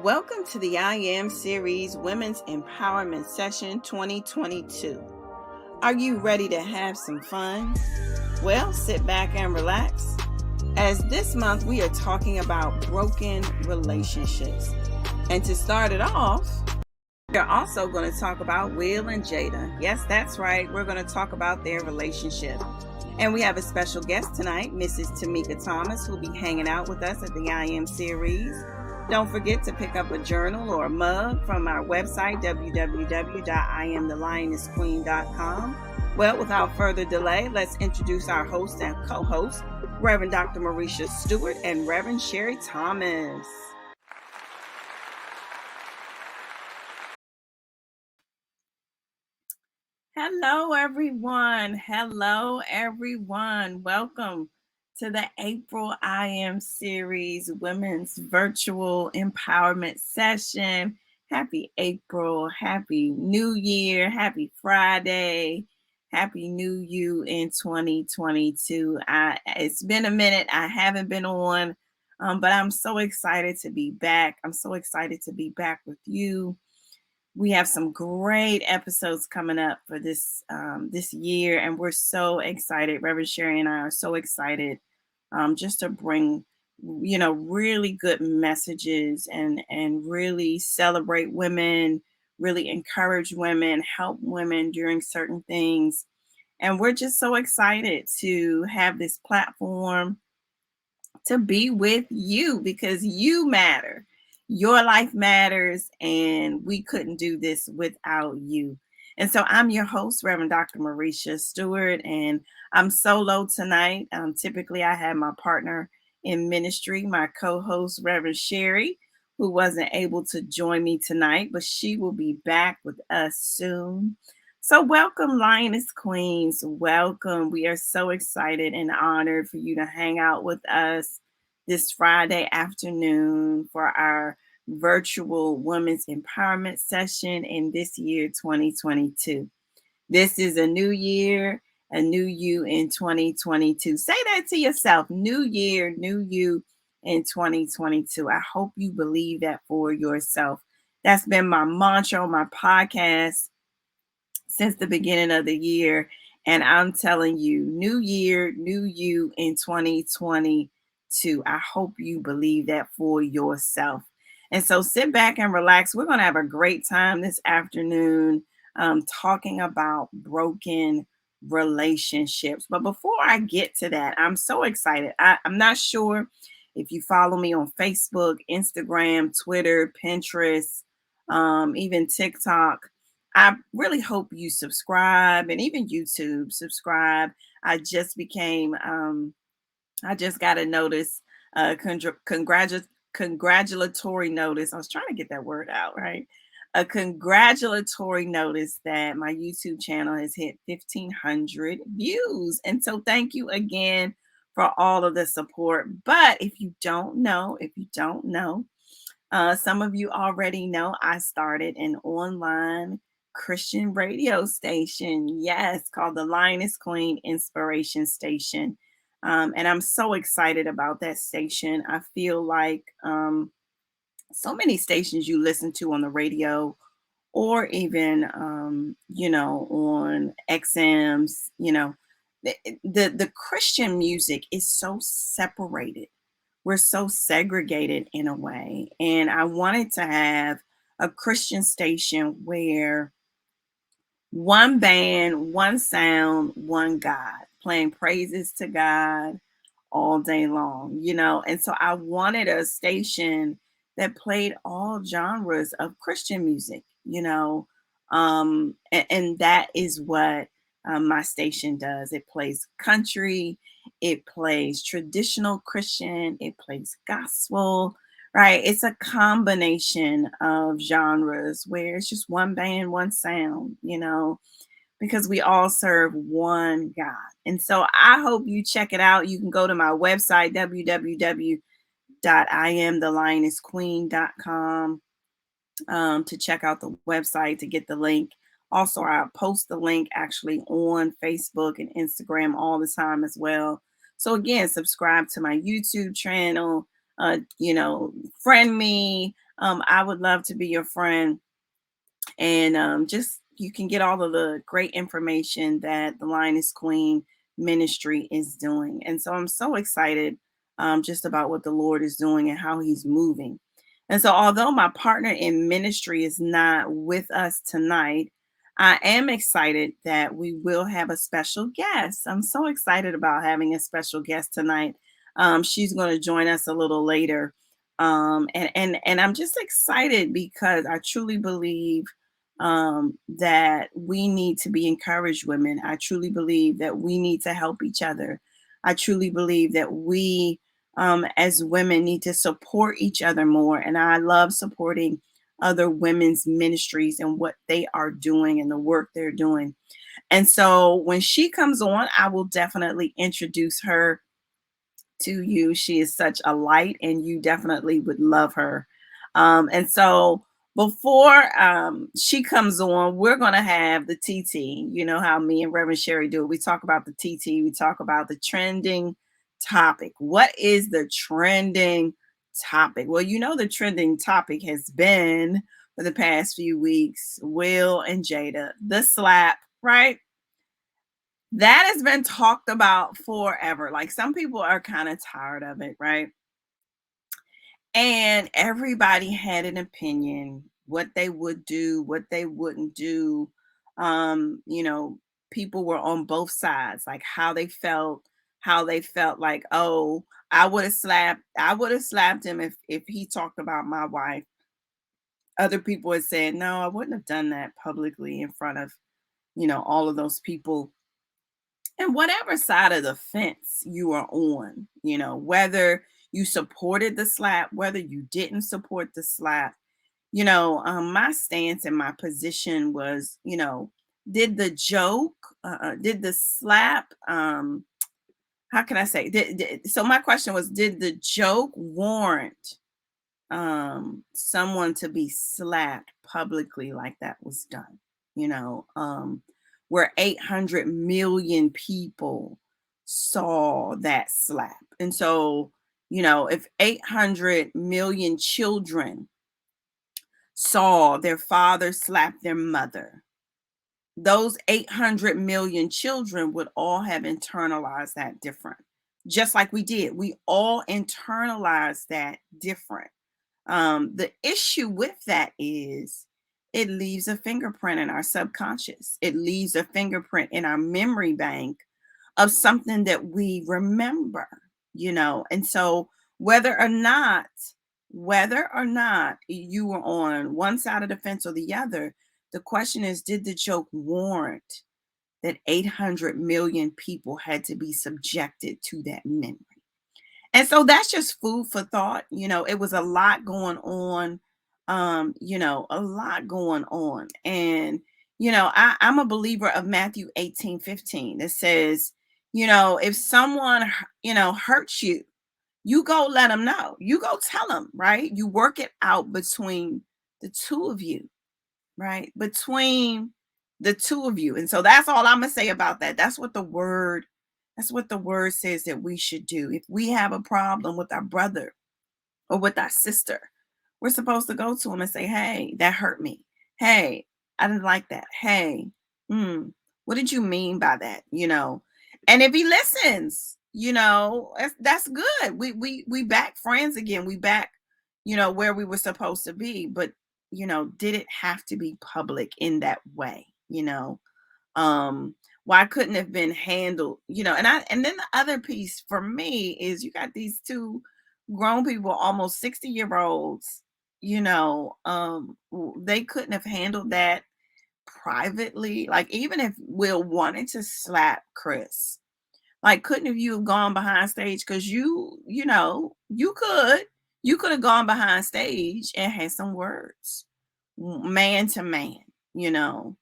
Welcome to the I Am Series Women's Empowerment Session 2022. Are you ready to have some fun? Well, sit back and relax, as this month we are talking about broken relationships. And to start it off, we're also going to talk about Will and Jada. Yes, that's right. We're going to talk about their relationship. And we have a special guest tonight, Mrs. Tamika Thomas, who will be hanging out with us at the I Am Series. Don't forget to pick up a journal or a mug from our website, www.iamthelionessqueen.com. Well, without further delay, let's introduce our host and co-host, Reverend Dr. Marisha Stewart and Reverend Sherry Thomas. Hello, everyone. Hello, everyone. Welcome to the April I Am Series Women's Virtual Empowerment Session. Happy April. Happy New Year. Happy Friday. Happy New You in 2022. It's been a minute. I haven't been on, but I'm so excited to be back. I'm so excited to be back with you. We have some great episodes coming up for this year, and we're so excited. Reverend Sherry and I are so excited just to bring, really good messages and really celebrate women, really encourage women, help women during certain things. And we're just so excited to have this platform to be with you because you matter. Your life matters, and we couldn't do this without you. And so I'm your host, Reverend Dr. Marisha Stewart, and I'm solo tonight. Typically, I have my partner in ministry, my co-host, Reverend Sherry, who wasn't able to join me tonight, but she will be back with us soon. So welcome, Lioness Queens. Welcome. We are so excited and honored for you to hang out with us this Friday afternoon for our virtual Women's Empowerment Session in this year, 2022. This is a new year, a new you in 2022. Say that to yourself. New year, new you in 2022. I hope you believe that for yourself. That's been my mantra on my podcast since the beginning of the year. And I'm telling you, new year, new you in 2022. I hope you believe that for yourself. And so sit back and relax. We're going to have a great time this afternoon talking about broken relationships. But before I get to that, I'm so excited. I'm not sure if you follow me on Facebook, Instagram, Twitter, Pinterest, even TikTok. I really hope you subscribe, and even YouTube subscribe. I just got a notice, congratulatory notice. I was trying to get that word out, right? A congratulatory notice that my YouTube channel has hit 1,500 views. And so thank you again for all of the support. But if you don't know, some of you already know I started an online Christian radio station, yes, called the Lioness Queen Inspiration Station. And I'm so excited about that station. I feel like so many stations you listen to on the radio or even, on XMs, the Christian music is so separated. We're so segregated in a way. And I wanted to have a Christian station where one band, one sound, one God, playing praises to God all day long, And so I wanted a station that played all genres of Christian music, and that is what my station does. It plays country, it plays traditional Christian, it plays gospel, right? It's a combination of genres where it's just one band, one sound, because we all serve one God. And so I hope you check it out. You can go to my website, www.iamthelionessqueen.com, to check out the website, to get the link. Also, I post the link actually on Facebook and Instagram all the time as well. So again, subscribe to my YouTube channel, friend me, I would love to be your friend, and just you can get all of the great information that the Lioness Queen ministry is doing. And so I'm so excited just about what the Lord is doing and how he's moving. And so although my partner in ministry is not with us tonight, I am excited that we will have a special guest. I'm so excited about having a special guest tonight. She's going to join us a little later. And I'm just excited because I truly believe that we need to be encouraged women. I truly believe that we need to help each other. I truly believe that we, as women, need to support each other more. And I love supporting other women's ministries and what they are doing and the work they're doing. And so when she comes on, I will definitely introduce her to you. She is such a light, and you definitely would love her. And so before she comes on, we're going to have the TT. You know how me and Reverend Sherry do it. We talk about the TT, we talk about the trending topic. What is the trending topic? Well, you know, the trending topic has been for the past few weeks Will and Jada, the slap, right? That has been talked about forever. Like some people are kind of tired of it, right? And everybody had an opinion, what they would do, what they wouldn't do. You know, people were on both sides, like how they felt like, oh, I would have slapped him if he talked about my wife. Other people had said, no, I wouldn't have done that publicly in front of, all of those people. And whatever side of the fence you are on, whether you supported the slap, whether you didn't support the slap, my stance and my position was, did the joke, did the slap, how can I say, so my question was, did the joke warrant someone to be slapped publicly like that was done, where 800 million people saw that slap. And so, if 800 million children saw their father slap their mother, those 800 million children would all have internalized that different, just like we did. We all internalized that different. The issue with that is it leaves a fingerprint in our subconscious. It leaves a fingerprint in our memory bank of something that we remember, And so whether or not you were on one side of the fence or the other, the question is, did the joke warrant that 800 million people had to be subjected to that memory? And so that's just food for thought. It was a lot going on, a lot going on. And, I'm a believer of Matthew 18:15 that says, if someone, hurts you, you go let them know. You go tell them, right? You work it out between the two of you, right? Between the two of you. And so that's all I'm going to say about that. That's what the word says that we should do. If we have a problem with our brother or with our sister, we're supposed to go to him and say, hey, that hurt me. Hey, I didn't like that. Hey, what did you mean by that? And if he listens, that's good. We back friends again. We back, where we were supposed to be. But, did it have to be public in that way? Why couldn't have been handled, and then the other piece for me is you got these two grown people, almost 60-year-olds, they couldn't have handled that privately. Like, even if Will wanted to slap Chris, like, couldn't have you have gone behind stage? Because you could have gone behind stage and had some words, man to man, you know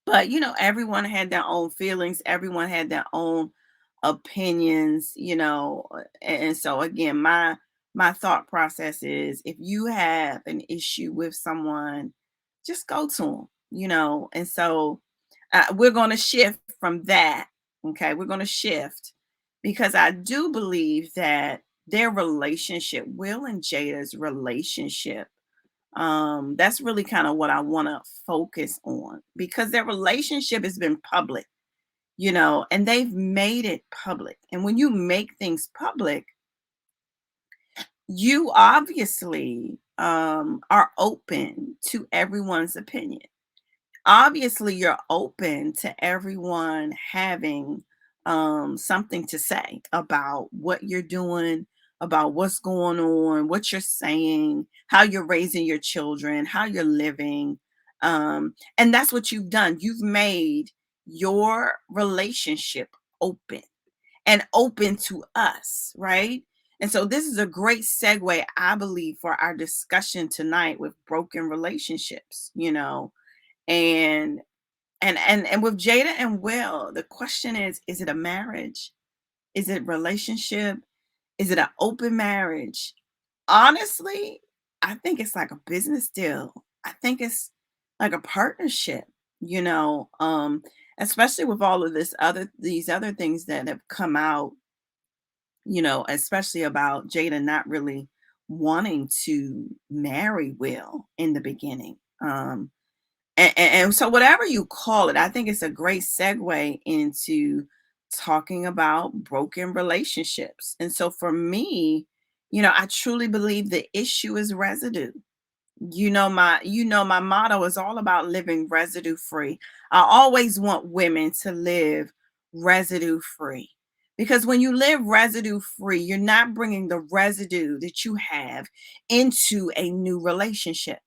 but everyone had their own feelings, everyone had their own opinions, and so again, my thought process is, if you have an issue with someone, just go to them, and so we're going to shift from that. Okay, we're going to shift, because I do believe that their relationship, Will and Jada's relationship. That's really kind of what I want to focus on because their relationship has been public, and they've made it public. And when you make things public, you obviously are open to everyone's opinion. Obviously, you're open to everyone having something to say about what you're doing, about what's going on, what you're saying, how you're raising your children, how you're living. And that's what you've done. You've made your relationship open and open to us, right? And so this is a great segue, I believe, for our discussion tonight with broken relationships, and and with Jada and Will, the question is it a marriage? Is it relationship? Is it an open marriage? Honestly, I think it's like a business deal. I think it's like a partnership, you know, um, especially with all of these other things that have come out, especially about Jada not really wanting to marry Will in the beginning. And so whatever you call it, I think it's a great segue into talking about broken relationships. And so for me, I truly believe the issue is residue. My motto is all about living residue free. I always want women to live residue free. Because when you live residue free, you're not bringing the residue that you have into a new relationship.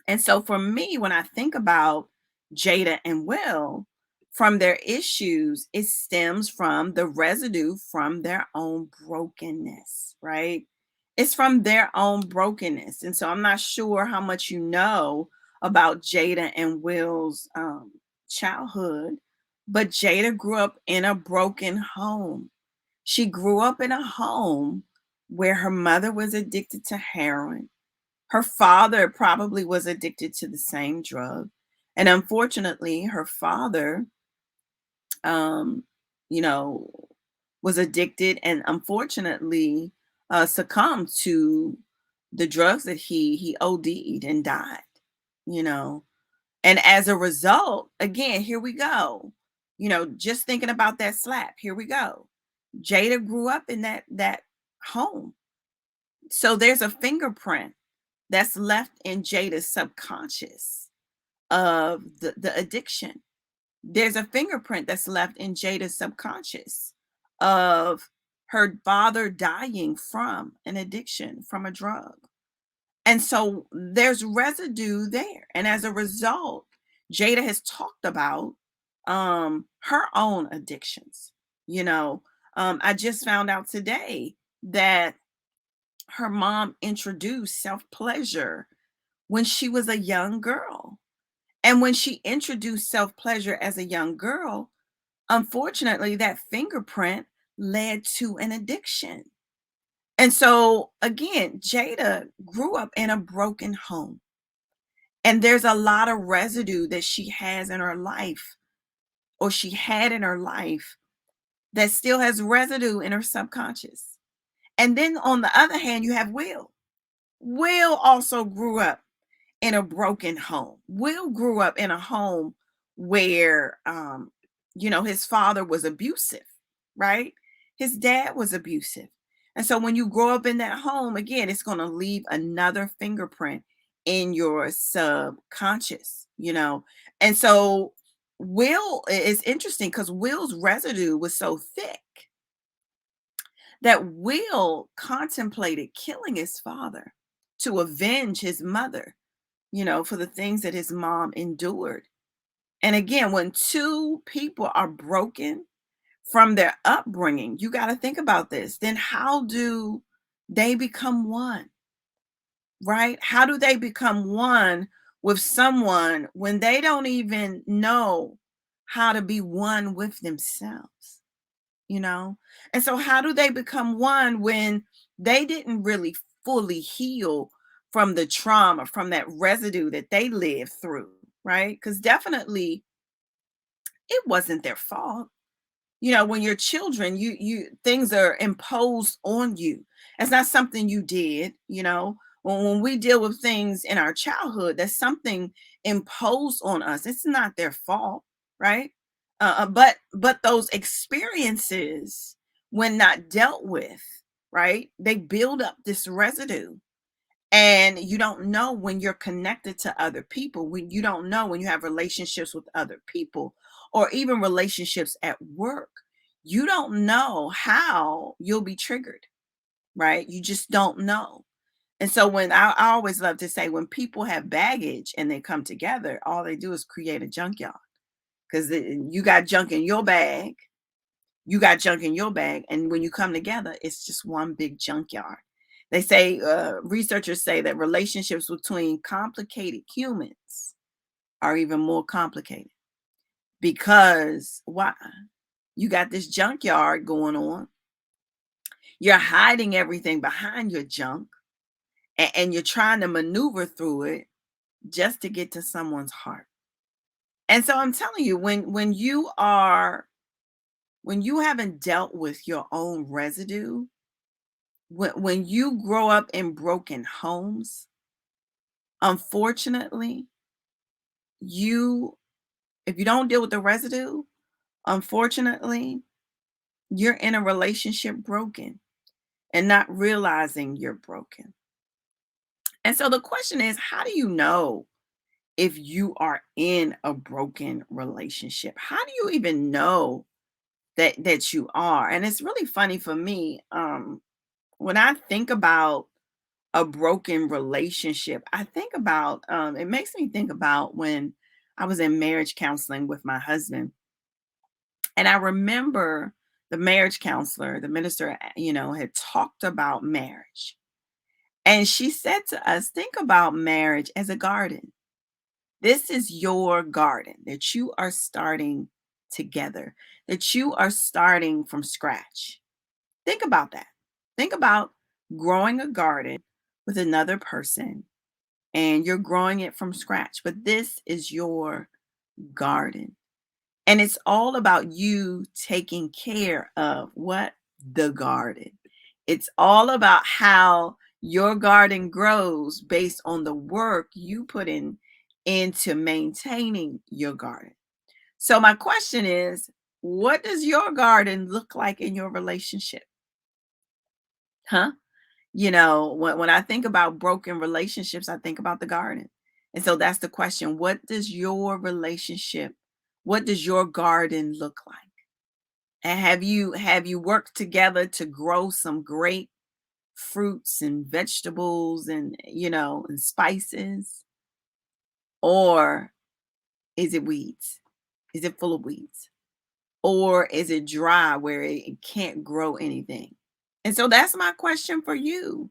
And so for me, when I think about Jada and Will, from their issues, it stems from the residue from their own brokenness, right? It's from their own brokenness. And so I'm not sure how much you know about Jada and Will's childhood, but Jada grew up in a broken home. She grew up in a home where her mother was addicted to heroin. Her father probably was addicted to the same drug. And unfortunately, her father, um, you know, was addicted and unfortunately succumbed to the drugs that he OD'd and died, you know. And as a result, again, here we go. Just thinking about that slap, here we go. Jada grew up in that home. So there's a fingerprint that's left in Jada's subconscious of the addiction. There's a fingerprint that's left in Jada's subconscious of her father dying from an addiction, from a drug. And so there's residue there. And as a result, Jada has talked about her own addictions. I just found out today that her mom introduced self pleasure when she was a young girl. And when she introduced self pleasure as a young girl, unfortunately, that fingerprint led to an addiction. And so, again, Jada grew up in a broken home. And there's a lot of residue that she has in her life, or she had in her life, that still has residue in her subconscious. And then on the other hand, you have Will. Will also grew up in a broken home. Will grew up in a home where his father was abusive, right? His dad was abusive. And so when you grow up in that home, again, it's going to leave another fingerprint in your subconscious. And so Will is interesting because Will's residue was so thick that Will contemplated killing his father to avenge his mother, for the things that his mom endured. And again, when two people are broken from their upbringing, you got to think about this. Then how do they become one, right? How do they become one with someone when they don't even know how to be one with themselves, you know? And so, how do they become one when they didn't really fully heal from the trauma, from that residue that they lived through, right? Because definitely it wasn't their fault. When you're children, you things are imposed on you. It's not something you did. When we deal with things in our childhood, that's something imposed on us. It's not their fault, right? But those experiences, when not dealt with, right, they build up this residue. And you don't know when you're connected to other people, when you don't know when you have relationships with other people, or even relationships at work. You don't know how you'll be triggered, right? You just don't know. And so when I always love to say, when people have baggage and they come together, all they do is create a junkyard, because you got junk in your bag, and when you come together, it's just one big junkyard. They say, researchers say that relationships between complicated humans are even more complicated, because why? You got this junkyard going on. You're hiding everything behind your junk, and you're trying to maneuver through it just to get to someone's heart. And so I'm telling you, when you haven't dealt with your own residue, when you grow up in broken homes, unfortunately, you if you don't deal with the residue, unfortunately, you're in a relationship broken and not realizing you're broken. And so the question is, how do you know if you are in a broken relationship? How do you even know that you are? And it's really funny for me, when I think about a broken relationship, I think about, it makes me think about when I was in marriage counseling with my husband. And I remember the marriage counselor, the minister, had talked about marriage. And she said to us, think about marriage as a garden. This is your garden that you are starting together, that you are starting from scratch. Think about that. Think about growing a garden with another person, and you're growing it from scratch. But this is your garden. And it's all about you taking care of what? The garden. It's all about how your garden grows based on the work you put in into maintaining your garden. So my question is, what does your garden look like in your relationship? Huh? When I think about broken relationships, I think about the garden. And so that's the question. What does your garden look like? And have you worked together to grow some great fruits and vegetables and spices? Or is it weeds? Is it full of weeds? Or is it dry where it can't grow anything? And so that's my question for you.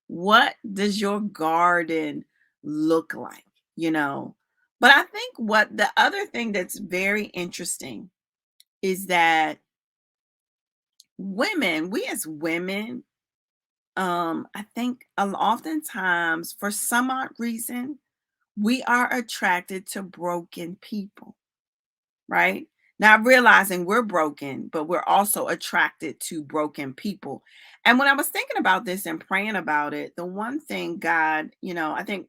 What does your garden look like? You know, but I think what the other thing that's very interesting is that we as women, I think oftentimes for some odd reason, we are attracted to broken people, right? Not realizing we're broken, but we're also attracted to broken people. And when I was thinking about this and praying about it, the one thing God, I think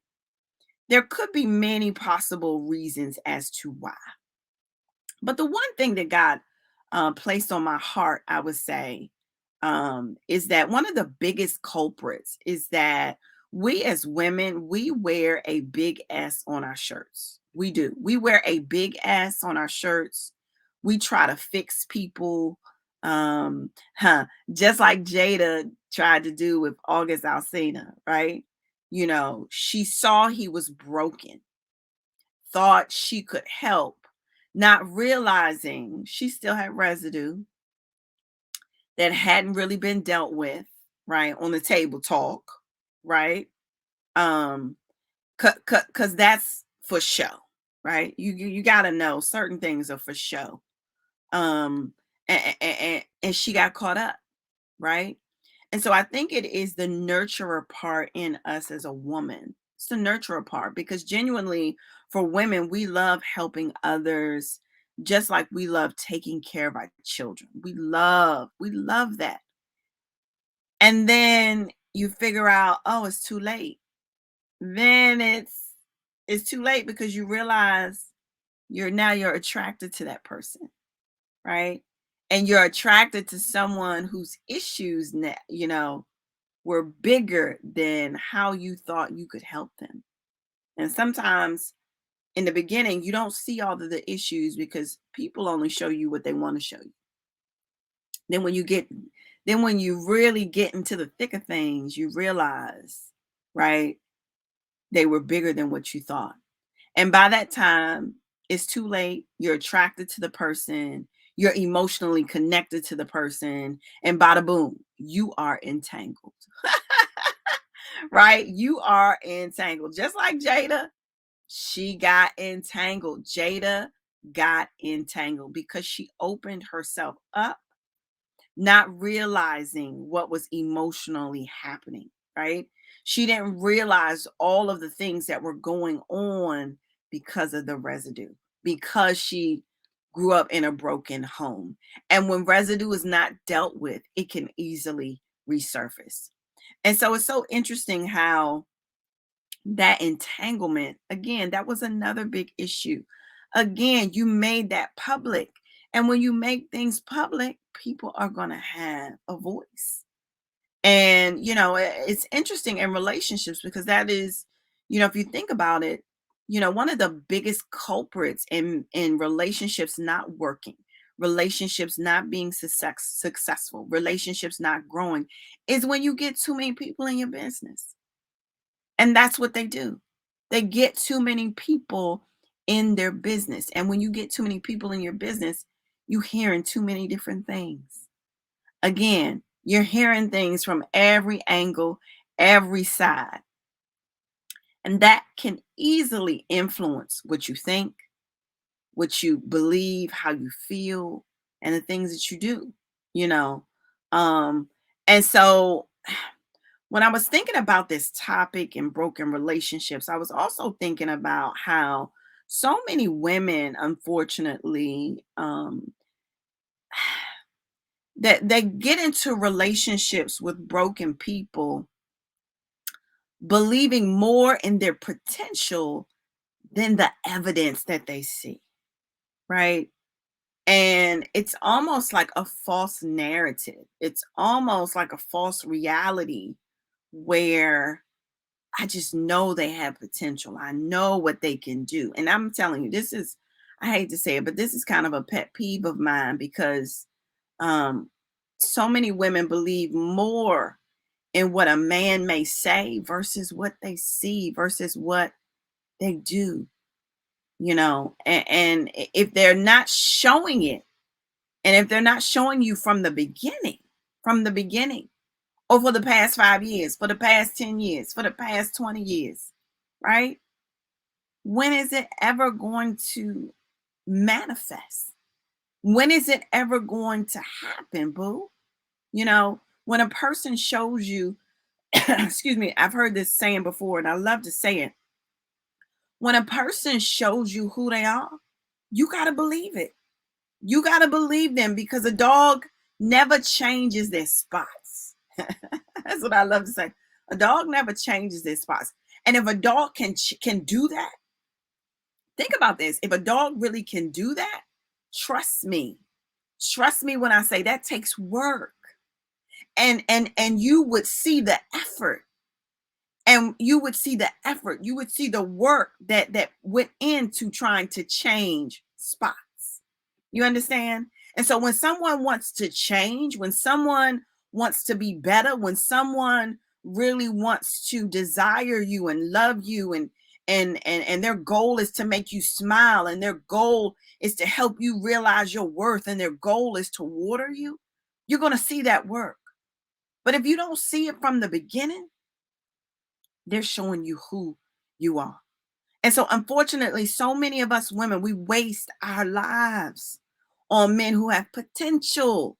there could be many possible reasons as to why. But the one thing that God placed on my heart, I would say, is that one of the biggest culprits is that we as women, we wear a big S on our shirts. We do. We wear a big S on our shirts. We try to fix people. Um, just like Jada tried to do with August Alsina, right? She saw he was broken, thought she could help, not realizing she still had residue that hadn't really been dealt with, right? On the table talk, right? Um, cause that's for show, right? You got to know certain things are for show. And she got caught up, right? And so I think it is the nurturer part in us as a woman. It's the nurturer part, because genuinely for women, we love helping others. just like we love taking care of our children. We love that. And then you figure out, oh, it's too late. Then it's too late because you realize you're attracted to that person, right? And you're attracted to someone whose issues, were bigger than how you thought you could help them. And sometimes in the beginning, you don't see all of the issues because people only show you what they want to show you. Then when you really get into the thick of things, you realize, right, they were bigger than what you thought. And by that time, it's too late. You're attracted to the person, you're emotionally connected to the person, and bada boom, you are entangled. Right? You are entangled. Just like Jada, she got entangled. Jada got entangled because she opened herself up, not realizing what was emotionally happening, right? She didn't realize all of the things that were going on because of the residue, because she grew up in a broken home. And when residue is not dealt with, it can easily resurface. And so it's so interesting how that entanglement, again, that was another big issue. Again, you made that public. And when you make things public, people are going to have a voice. And, it's interesting in relationships because that is, if you think about it, one of the biggest culprits in relationships not working, relationships not being successful, relationships not growing is when you get too many people in your business. And that's what they do. They get too many people in their business. And when you get too many people in your business, you hearing too many different things. Again, you're hearing things from every angle, every side. And that can easily influence what you think, what you believe, how you feel, and the things that you do, you know. And so when I was thinking about this topic in broken relationships, I was also thinking about how so many women, unfortunately, that they get into relationships with broken people, believing more in their potential than the evidence that they see, right? And it's almost like a false narrative. It's almost like a false reality where I just know they have potential. I know what they can do. And I'm telling you, I hate to say it, but this is kind of a pet peeve of mine because um, so many women believe more in what a man may say versus what they see, versus what they do, and if they're not showing it, and if they're not showing you from the beginning, or for the past 5 years, for the past 10 years, for the past 20 years, right? When is it ever going to manifest? When is it ever going to happen, boo? When a person shows you, excuse me, I've heard this saying before and I love to say it. When a person shows you who they are, you got to believe it. You got to believe them because a dog never changes their spots. That's what I love to say. A dog never changes their spots. And if a dog can do that, think about this. If a dog really can do that, trust me. Trust me when I say that takes work. And you would see the effort. And you would see the effort. You would see the work that went into trying to change spots. You understand? And so when someone wants to change, when someone wants to be better, when someone really wants to desire you and love you and their goal is to make you smile and their goal is to help you realize your worth and their goal is to water you, you're going to see that work. But if you don't see it from the beginning, they're showing you who you are. And so, unfortunately, so many of us women, we waste our lives on men who have potential.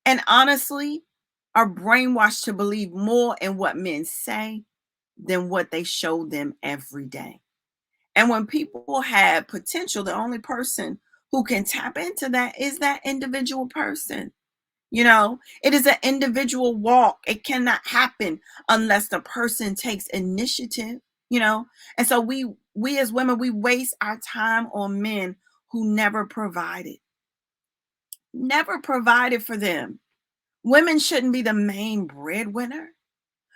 And honestly, are brainwashed to believe more in what men say than what they show them every day. And when people have potential, the only person who can tap into that is that individual person. You know, it is an individual walk. It cannot happen unless the person takes initiative, you know. And so we as women, we waste our time on men who never provided for them. Women shouldn't be the main breadwinner.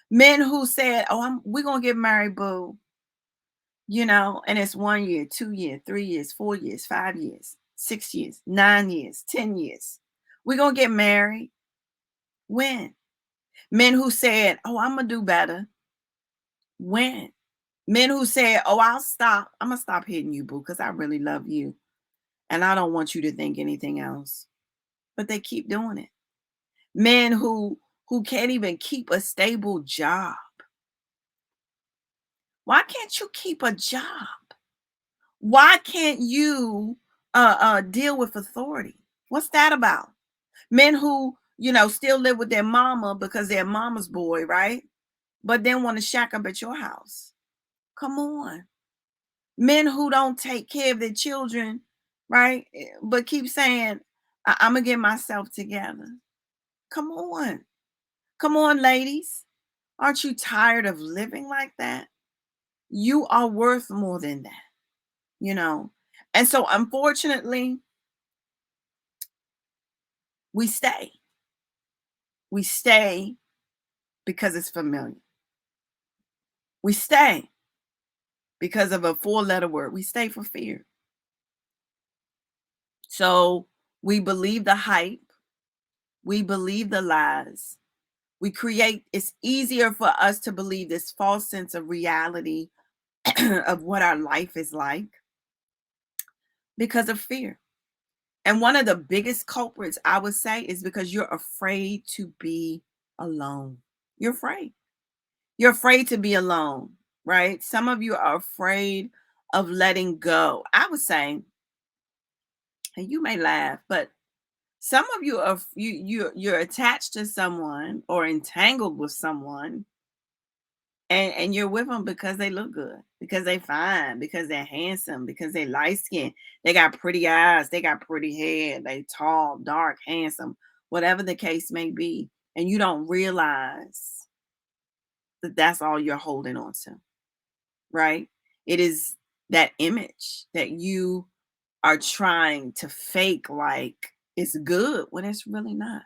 Men who said, "Oh, we're gonna get married, boo," you know, and it's 1 year, 2 year, 3 years, 4 years, 5 years, 6 years, 9 years, 10 years. We're gonna get married. When? Men who said, "Oh, I'm gonna do better." When? Men who said, "Oh, I'll stop. I'm gonna stop hitting you, boo, because I really love you and I don't want you to think anything else." But they keep doing it. Men who can't even keep a stable job. Why can't you keep a job? Why can't you deal with authority? What's that about? Men who, you know, still live with their mama because they're mama's boy, right? But then want to shack up at your house. Come on. Men who don't take care of their children, right? But keep saying, I'm gonna get myself together. Come on. Come on, ladies. Aren't you tired of living like that? You are worth more than that, you know. And so unfortunately, we stay. We stay because it's familiar. We stay because of a four-letter word. We stay for fear. So we believe the hype, we believe the lies. We create, it's easier for us to believe this false sense of reality of what our life is like because of fear. And one of the biggest culprits, I would say, is because you're afraid to be alone. You're afraid. You're afraid to be alone, right? Some of you are afraid of letting go. I would say, and you may laugh, but some of you are you're attached to someone or entangled with someone, and you're with them because they look good, because they fine, because they're handsome, because they light skin, they got pretty eyes, they got pretty hair, they tall, dark, handsome, whatever the case may be, and you don't realize that that's all you're holding on to, right? It is that image that you are trying to fake like it's good when it's really not.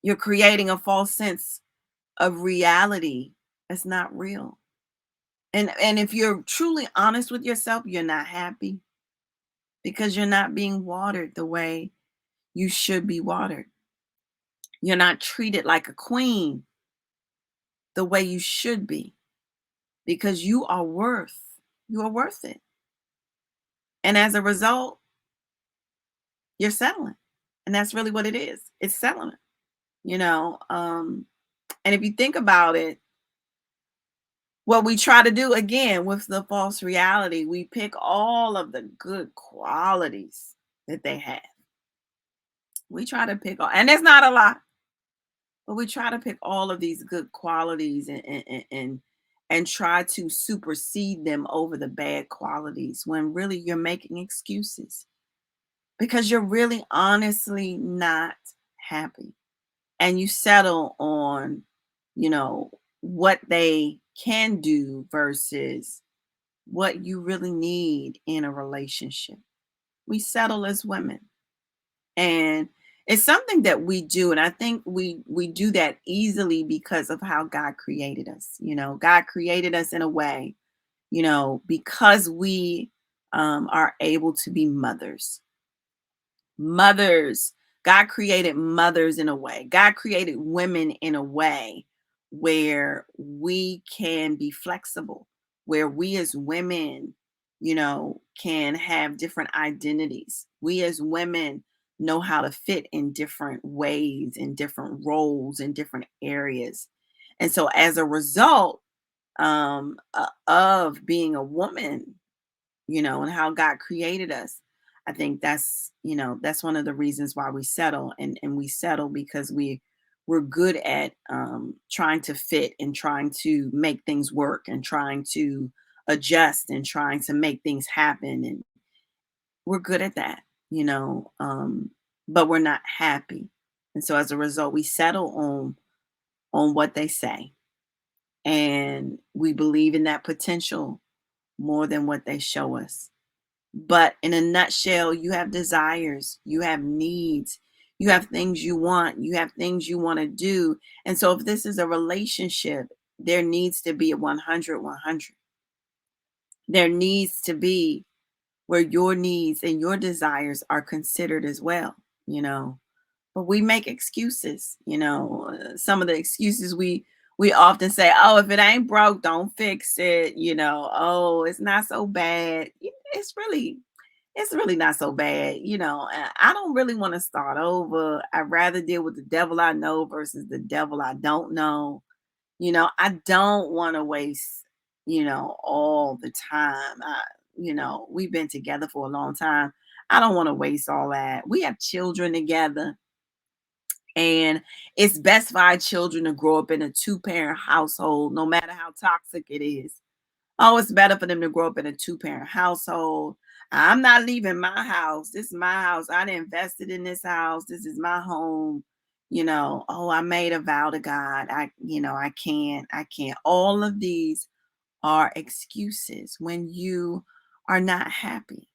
You're creating a false sense of reality that's not real. And if you're truly honest with yourself, you're not happy because you're not being watered the way you should be watered. You're not treated like a queen the way you should be because you are worth it. And as a result, you're settling. And that's really what it is. It's settling, you know. And if you think about it, what we try to do again with the false reality, we pick all of the good qualities that they have. We try to pick all, and it's not a lot, but we try to pick all of these good qualities and try to supersede them over the bad qualities when really you're making excuses because you're really honestly not happy. And you settle on, you know, what they can do versus what you really need in a relationship. We settle as women. And it's something that we do, and I think we do that easily because of how God created us. You know, God created us in a way, you know, because we are able to be mothers. Mothers. God created mothers in a way. God created women in a way where we can be flexible, where we as women, you know, can have different identities. We as women know how to fit in different ways, in different roles, in different areas. And so as a result of being a woman, you know, and how God created us. I think that's, you know, that's one of the reasons why we settle, and we settle because we're good at trying to fit and trying to make things work and trying to adjust and trying to make things happen. we're good at that, but we're not happy. And so as a result, we settle on what they say, and we believe in that potential more than what they show us. But in a nutshell, you have desires, you have needs, you have things you want, you have things you want to do. And so if this is a relationship, there needs to be a 100, 100. There needs to be where your needs and your desires are considered as well, you know. But we make excuses, some of the excuses we often say, oh, if it ain't broke, don't fix it, oh, it's not so bad. It's really not so bad, and I don't really want to start over. I'd rather deal with the devil I know versus the devil I don't know. I don't want to waste, all the time. We've been together for a long time. I don't want to waste all that. We have children together, and it's best for our children to grow up in a two-parent household, no matter how toxic it is. Oh, it's better for them to grow up in a two-parent household. I'm not leaving my house. This is my house. I done invested in this house. This is my home. Oh, I made a vow to God. I can't. All of these are excuses when you are not happy.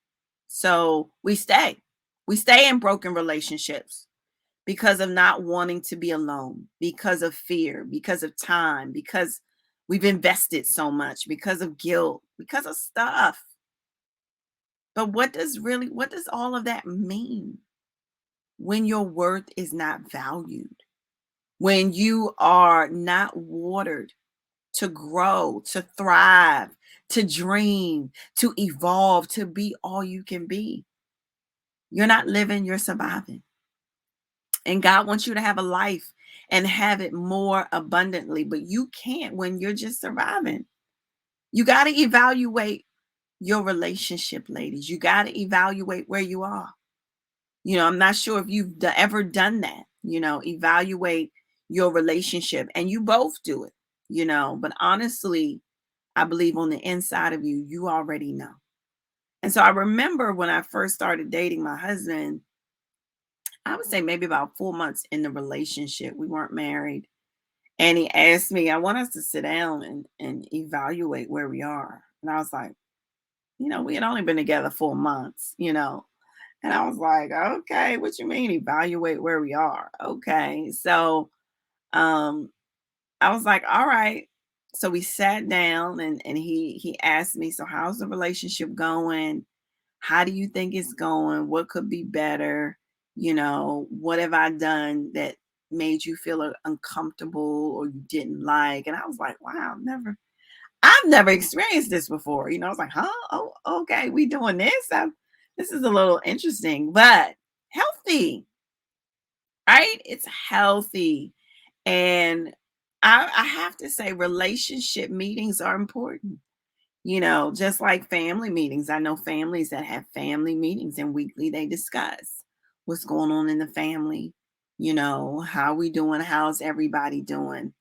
So we stay. We stay in broken relationships because of not wanting to be alone, because of fear, because of time, because we've invested so much, because of guilt, because of stuff. But what does all of that mean when your worth is not valued? When you are not watered to grow, to thrive, to dream, to evolve, to be all you can be? You're not living, you're surviving. And God wants you to have a life and have it more abundantly, but you can't when you're just surviving. You got to evaluate your relationship, ladies. You got to evaluate where you are. I'm not sure if you've ever done that, evaluate your relationship, and you both do it, but honestly, I believe on the inside of you, you already know. And so I remember when I first started dating my husband, I would say maybe about 4 months in the relationship. We weren't married. And he asked me, I want us to sit down and evaluate where we are. And I was like, we had only been together 4 months. And I was like, okay, what you mean evaluate where we are? Okay. So um I was like, all right. So we sat down and he asked me, so how's the relationship going? How do you think it's going? What could be better? What have I done that made you feel uncomfortable or you didn't like? And I was like, wow, I've never experienced this before. I was like, huh? Oh, okay, we doing this. This is a little interesting, but healthy, right? It's healthy. And I have to say, relationship meetings are important. Just like family meetings. I know families that have family meetings and weekly they discuss what's going on in the family, how we doing, how's everybody doing,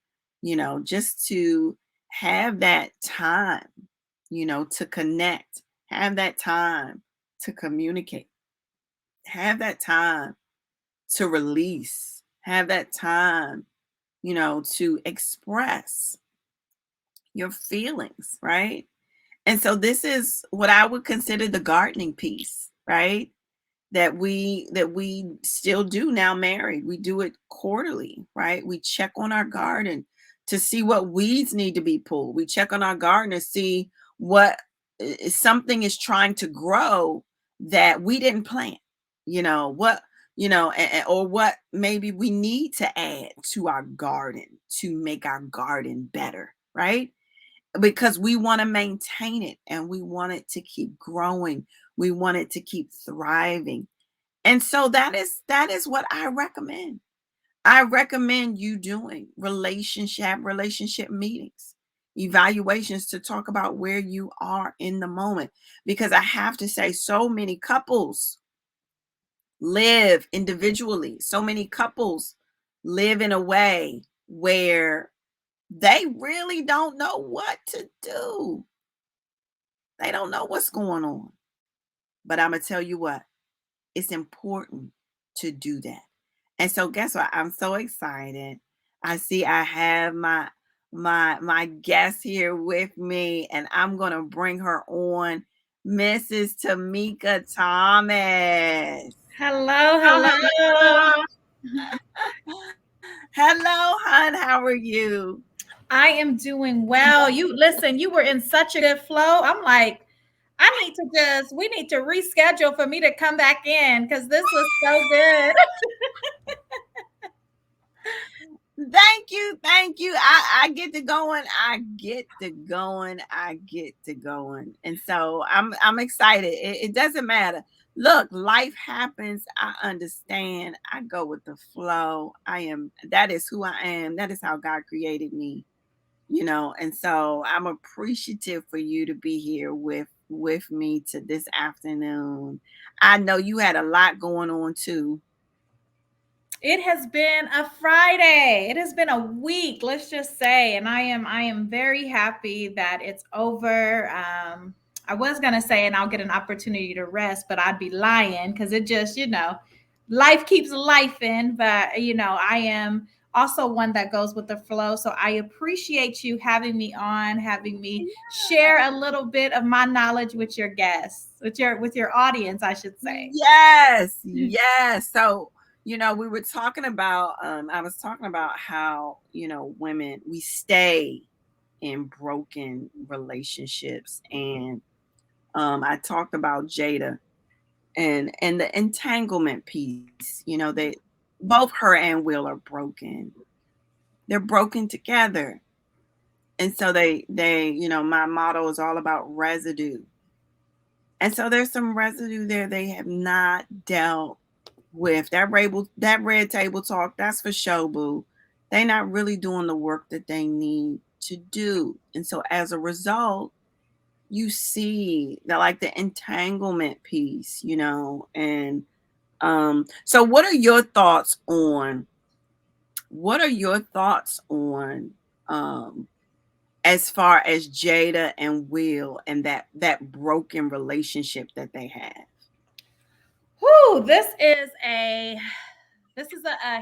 just to have that time, to connect, have that time to communicate, have that time to release, have that time, to express your feelings, right? And so this is what I would consider the gardening piece, right? That we still do now married. We do it quarterly, right? We check on our garden to see what weeds need to be pulled. We check on our garden to see what something is trying to grow that we didn't plant. What or what maybe we need to add to our garden to make our garden better, right? Because we want to maintain it and we want it to keep growing. We want it to keep thriving. And so that is what I recommend. I recommend you doing relationship meetings, evaluations to talk about where you are in the moment, because I have to say so many couples live individually. So many couples live in a way where they really don't know what to do. They don't know what's going on. But I'm gonna tell you what, it's important to do that. And so guess what? I'm so excited. I see I have my guest here with me, and I'm gonna bring her on, Mrs. Tamika Thomas. Hello, Hello, hello. hello, hon. How are you? I am doing well. You listen, you were in such a good flow. I'm like, we need to reschedule for me to come back in because this was so good. Thank you, thank you. I get to going. I get to going. I get to going. And so I'm excited. It doesn't matter. Look, life happens. I understand. I go with the flow. That is who I am. That is how God created me, And so I'm appreciative for you to be here with me to this afternoon. I know you had a lot going on too. It has been a Friday. It has been a week, let's just say, and I am very happy that it's over. I was gonna say, and I'll get an opportunity to rest, but I'd be lying because it just, life keeps life in. But I am also one that goes with the flow. So I appreciate you having me on, having me share a little bit of my knowledge with your guests, with your audience, I should say. Yes, yes. So, we were talking about I was talking about how, women we stay in broken relationships, and I talked about Jada and the entanglement piece. They both her and Will are broken. They're broken together. And so my motto is all about residue. And so there's some residue there they have not dealt with. That red table talk, that's for show, boo. They're not really doing the work that they need to do. And so as a result, you see that, like, the entanglement piece, and so what are your thoughts on um as far as Jada and Will and that broken relationship that they have? Whew, this is a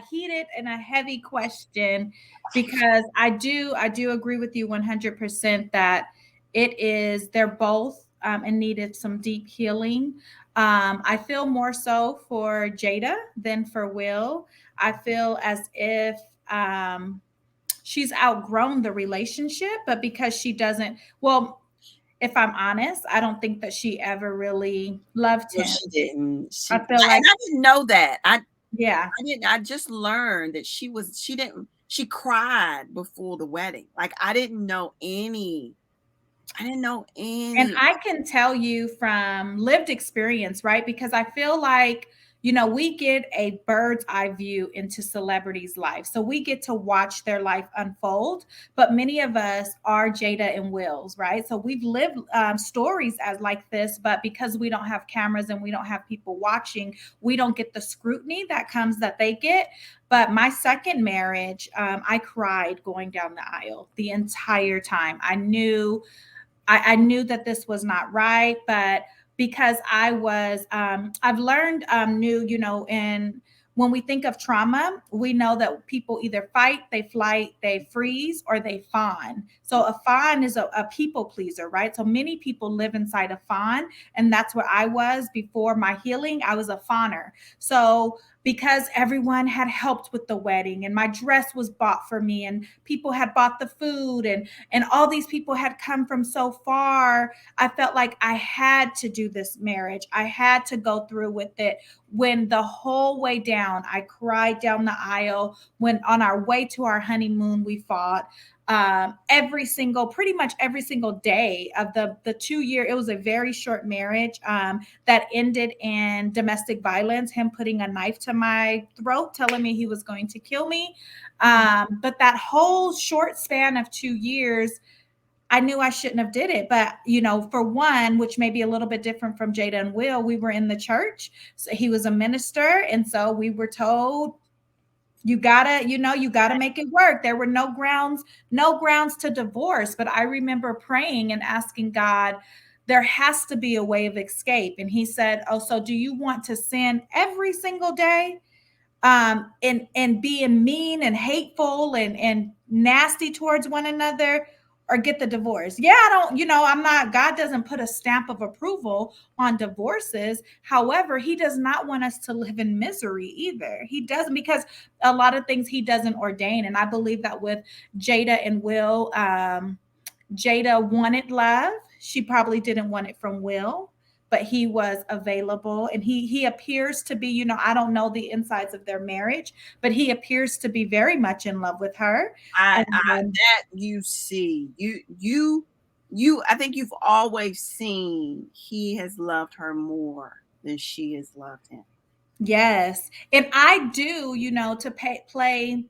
heated and a heavy question because I do agree with you 100% that they're both in needed some deep healing. I feel more so for Jada than for Will. I feel as if she's outgrown the relationship, but because she doesn't, well, if I'm honest, I don't think that she ever really loved Well, him. she didn't. I She feel like, and I didn't know that. yeah. I didn't. I just learned that she didn't. She cried before the wedding. Like, I didn't know any. I didn't know And any. I can tell you from lived experience, right? Because I feel like, we get a bird's eye view into celebrities' life. So we get to watch their life unfold. But many of us are Jada and Wills, right? So we've lived stories as like this, but because we don't have cameras and we don't have people watching, we don't get the scrutiny that they get. But my second marriage, I cried going down the aisle the entire time. I knew that this was not right, but because I've learned new, and when we think of trauma, we know that people either fight, they flight, they freeze, or they fawn. So a fawn is a people pleaser, right? So many people live inside a fawn, and that's where I was before my healing. I was a fawner. So because everyone had helped with the wedding and my dress was bought for me and people had bought the food and all these people had come from so far, I felt like I had to do this marriage. I had to go through with it. When the whole way down, I cried down the aisle. When on our way to our honeymoon, we fought. Pretty much every single day of the 2 year, it was a very short marriage that ended in domestic violence, him putting a knife to my throat, telling me he was going to kill me. But that whole short span of 2 years, I knew I shouldn't have did it. But, for one, which may be a little bit different from Jada and Will, we were in the church. So he was a minister. And so we were told, you gotta make it work. There were no grounds to divorce. But I remember praying and asking God, there has to be a way of escape. And he said, oh, so do you want to sin every single day? And being mean and hateful and nasty towards one another, or get the divorce. Yeah, I don't, I'm not, God doesn't put a stamp of approval on divorces. However, he does not want us to live in misery either. He doesn't, because a lot of things he doesn't ordain. And I believe that with Jada and Will, Jada wanted love. She probably didn't want it from Will, but he was available, and he appears to be, I don't know the insides of their marriage, but he appears to be very much in love with her. I And that you see, I think you've always seen he has loved her more than she has loved him. yes, and I do, to play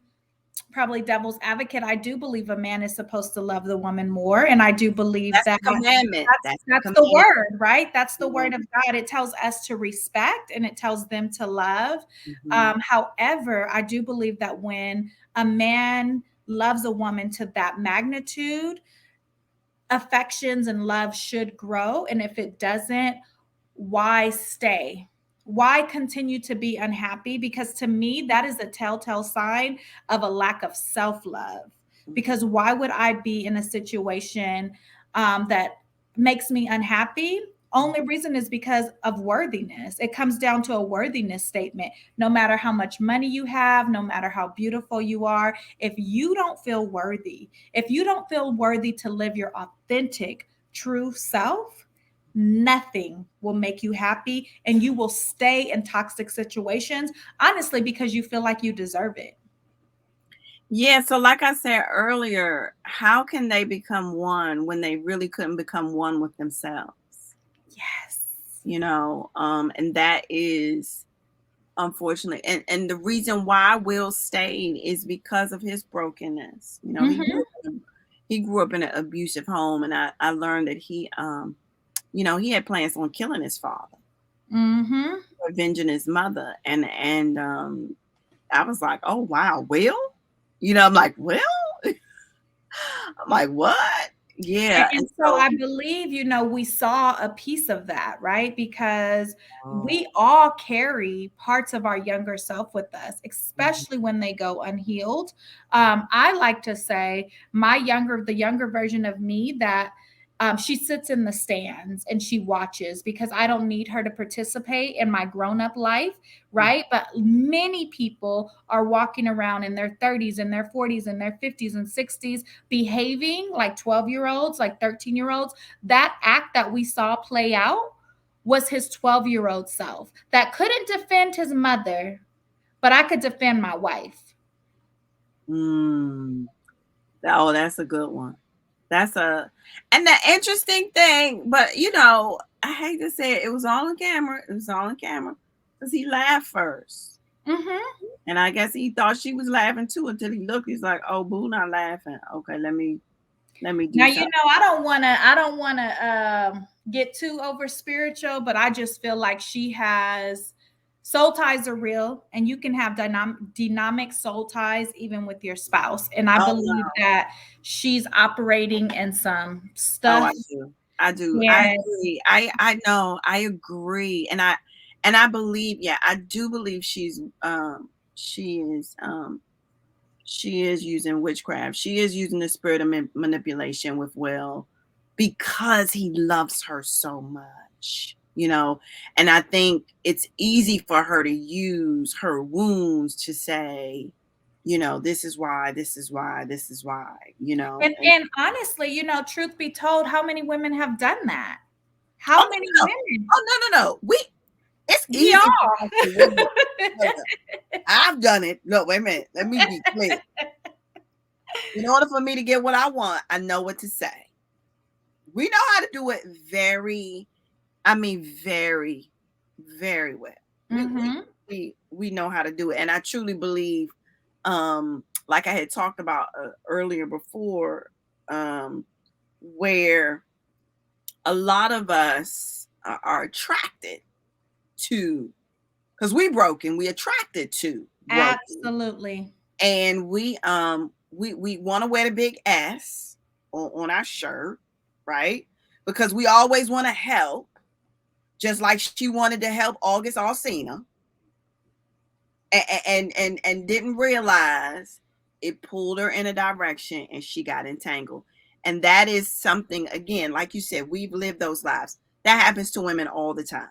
probably devil's advocate, I do believe a man is supposed to love the woman more. And I do believe That's that the commandment. that's the word, right? That's the word of God. It tells us to respect and it tells them to love. Mm-hmm. However, I do believe that when a man loves a woman to that magnitude, affections and love should grow. And if it doesn't, why stay? Why continue to be unhappy? Because to me, that is a telltale sign of a lack of self love. Because why would I be in a situation that makes me unhappy? Only reason is because of worthiness. It comes down to a worthiness statement. No matter how much money you have, no matter how beautiful you are, if you don't feel worthy, if you don't feel worthy to live your authentic, true self, nothing will make you happy, and you will stay in toxic situations, honestly, because you feel like you deserve it. Yeah, so like I said earlier, how can they become one when they really couldn't become one with themselves? Yes. And that is unfortunately, and the reason why Will stayed is because of his brokenness. Mm-hmm. He grew up in an abusive home, and I learned that he had plans on killing his father, Mm-hmm. avenging his mother, and I was like, oh wow, Will, I'm like, Will, I'm like, what? And, Yeah, and and so so I believe, we saw a piece of that, right? Because oh, we all carry parts of our younger self with us, mhm. especially when they go unhealed. I like to say the younger version of me that she sits in the stands and she watches, because I don't need her to participate in my grown up life, right? But many people are walking around in their 30s and their 40s and their 50s and 60s behaving like 12-year-olds, like 13-year-olds. That act that we saw play out was his 12-year-old self that couldn't defend his mother, but I could defend my wife. Mm. Oh, that's a good one. And the interesting thing, but I hate to say it, it was all on camera. It was all on camera because he laughed first. Mm-hmm. And I guess he thought she was laughing too until he looked. He's like, "Oh, Boo, not laughing. Okay, let me Now, do something." I don't want to get too over spiritual, but I just feel like she has soul ties are real, and you can have dynamic soul ties even with your spouse. And I Oh believe no. that she's operating in some Oh, stuff. I do. I do. I Yes. agree. I know. I agree. And I believe. Yeah, I do believe she is she is using witchcraft. She is using the spirit of manipulation with Will because he loves her so much. And I think it's easy for her to use her wounds to say, this is why, this is why, this is why. And And honestly, truth be told, how many women have done that? How oh many no, women? oh no. It's We easy for are. us to wait a minute. No, no. I've done it. Look, wait a minute. Let me be clear. In order for me to get what I want, I know what to say. We know how to do it very, very well. We we Mm-hmm. we know how to do it, and I truly believe, like I had talked about earlier before, where a lot of us are attracted to, because we attracted to broken, Absolutely. and we want to wear the big S on our shirt, right? because we always want to help, just like she wanted to help August Alsina, and didn't realize it pulled her in a direction and she got entangled. And that is something, again, like you said, we've lived those lives. That happens to women all the time.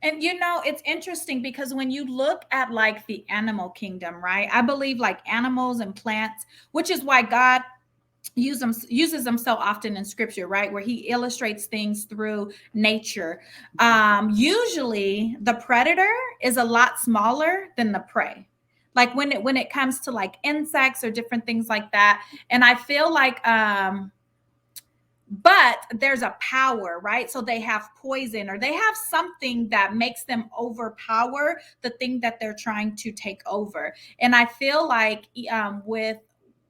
And it's interesting because when you look at like the animal kingdom, right? I believe like animals and plants, which is why God uses them so often in scripture, right, where he illustrates things through nature. Usually the predator is a lot smaller than the prey, like when it comes to like insects or different things like that. And I feel like but there's a power, right? So they have poison or they have something that makes them overpower the thing that they're trying to take over. And I feel like with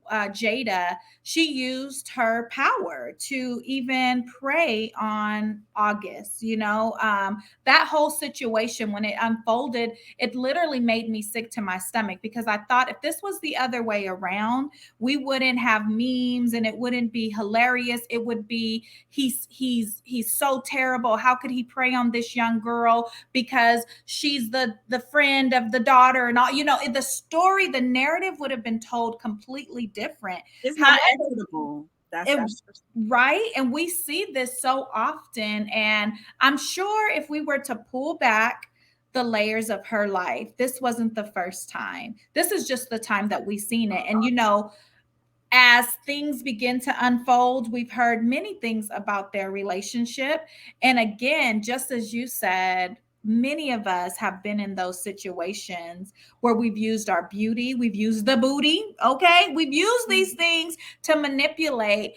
Jada, she used her power to even prey on August. That whole situation, when it unfolded, it literally made me sick to my stomach because I thought if this was the other way around, we wouldn't have memes and it wouldn't be hilarious. It would be he's so terrible. How could he prey on this young girl because she's the friend of the daughter and all? The story, the narrative would have been told completely different. It's not However, equitable. it, That's right? And we see this so often. And I'm sure if we were to pull back the layers of her life, this wasn't the first time. This is just the time that we've seen it. And as things begin to unfold, we've heard many things about their relationship. And again, just as you said, many of us have been in those situations where we've used our beauty, we've used the booty, okay? We've used these things to manipulate.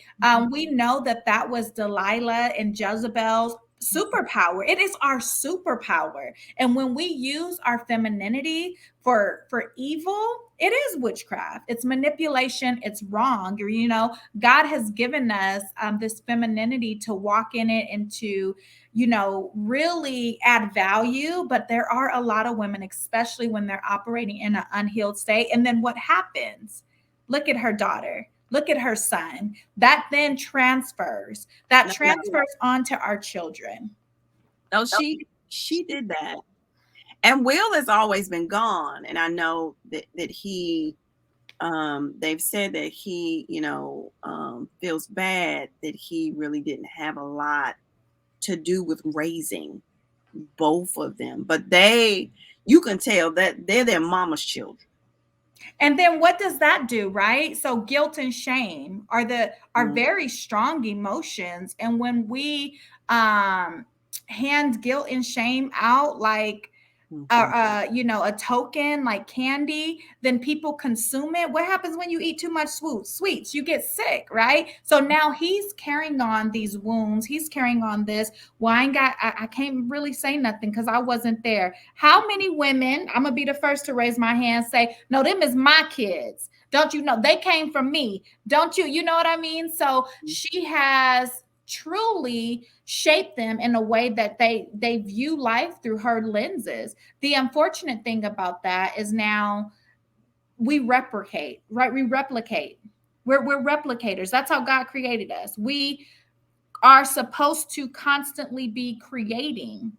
We know that that was Delilah and Jezebel's superpower. It is our superpower. And when we use our femininity for evil, it is witchcraft. It's manipulation. It's wrong. God has given us this femininity to walk in it and to really add value. But there are a lot of women, especially when they're operating in an unhealed state. And then what happens? Look at her daughter. Look at her son. That then transfers. That no, transfers onto our children. no, she did that. And Will has always been gone. And I know that he, they've said that he, feels bad that he really didn't have a lot to do with raising both of them. But you can tell that they're their mama's children. And then what does that do, right? So guilt and shame are very strong emotions. And when we hand guilt and shame out like a token like candy, then people consume it. What happens when you eat too much sweets? You get sick, right? So now he's carrying on these wounds. He's carrying on this. Well, I can't really say nothing because I wasn't there. How many women, I'm gonna be the first to raise my hand, say, no, them is my kids. Don't you know they came from me? Don't you know what I mean? So she has truly shape them in a way that they view life through her lenses. The unfortunate thing about that is now we replicate, right? We're replicators. That's how God created us. We are supposed to constantly be creating.